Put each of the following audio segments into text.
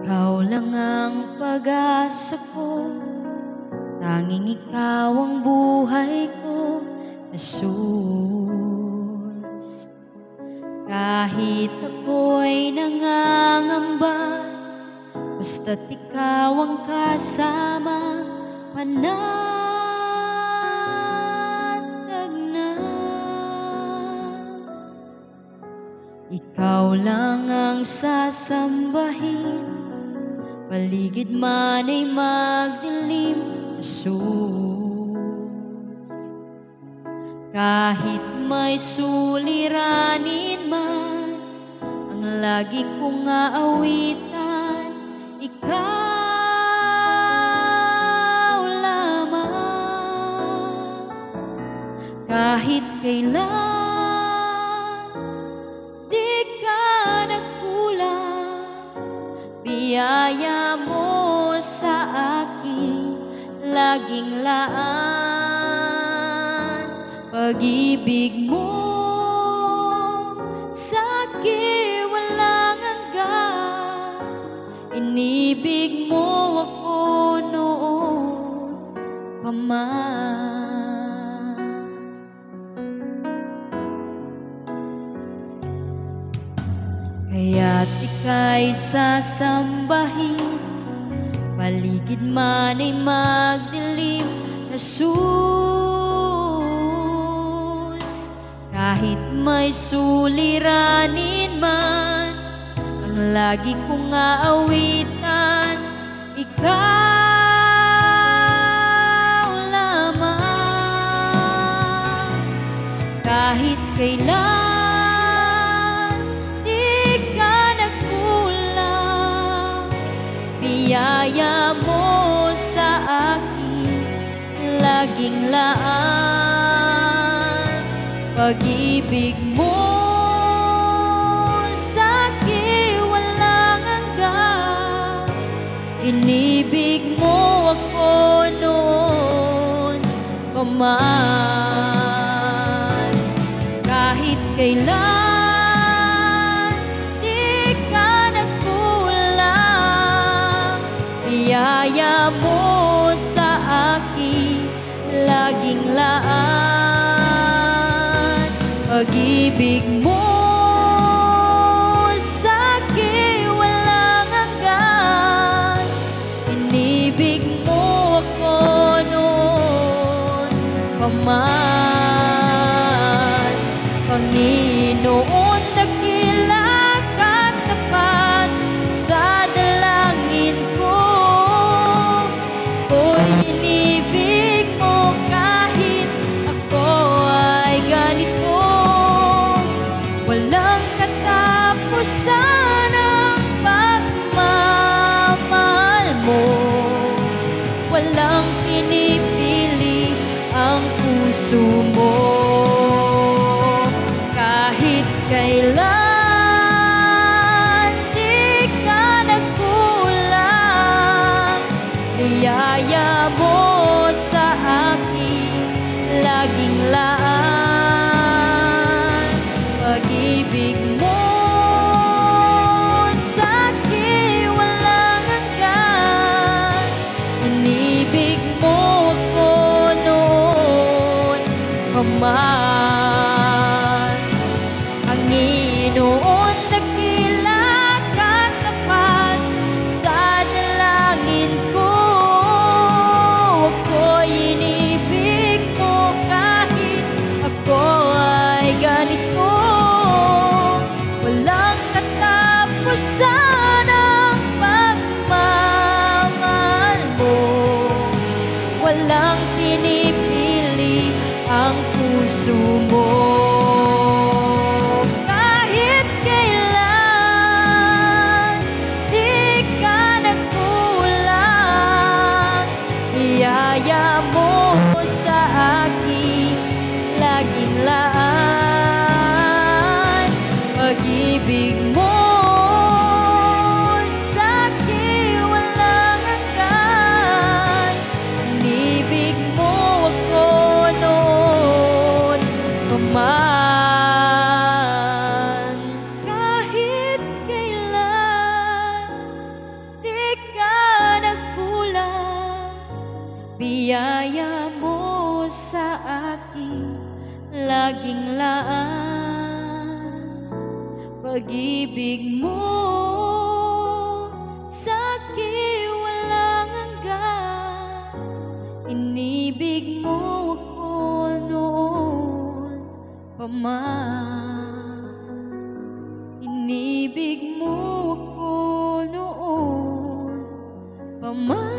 Ikaw lang ang pag-asa ko, tanging ikaw ang buhay ko, Jesus. Kahit ako'y nangangamba, basta't ikaw ang kasama, panatag na. Ikaw lang ang sasambahin, paligid man ay magdilim, Jesus. Kahit may suliranin man, ang lagi kong aawitan, ikaw lamang. Kahit kailan di ka nagkulang, biyaya mo sa akin laging laan. Pag-ibig mo sa'kin walang hanggan, inibig mo ako noon pa man. Kaya't ika'y sasambahin, paligid man ay magdilim, Jesus. Kahit may suliranin man, ang lagi kong aawitan, ikaw lamang. Kahit kailan di ka nagkulang, biyaya mo sa akin laging laan. Pag-ibig mo sa'kin walang hanggan, inibig mo ako noon pa man. Kahit kailan di ka nagkulang, biyaya mo sa akin laging laan. Pag-ibig mo sa'kin walang hanggan, inibig mo ako noon pa man. Panginoon, dakila ka't tapat sa dalangin ko, ko'y inibig mo kahit ako ay ganito. Walang katapusan ang pagmamahal mo, walang pinipili ang puso mo. Kahit kailan di ka nagkulang, biyaya mo sa akin laging laan. Pag-ibig mo sa'kin walang hanggan, inibig mo ako noon pa man. Panginoon, dakila ka't tapat sa dalangin ko, ako'y inibig mo kahit ako ay ganito. Walang katapusan ang pagmamahal mo, walang pinipili ang puso mo. Kahit kailan di ka nagkulang, biyaya mo sa akin laging laan. Pag-ibig mo laging laan. Pag-ibig mo sa'kin walang hanggan. Inibig mo ako noon pa man. Inibig mo ako noon pa man.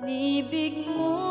Inibig mo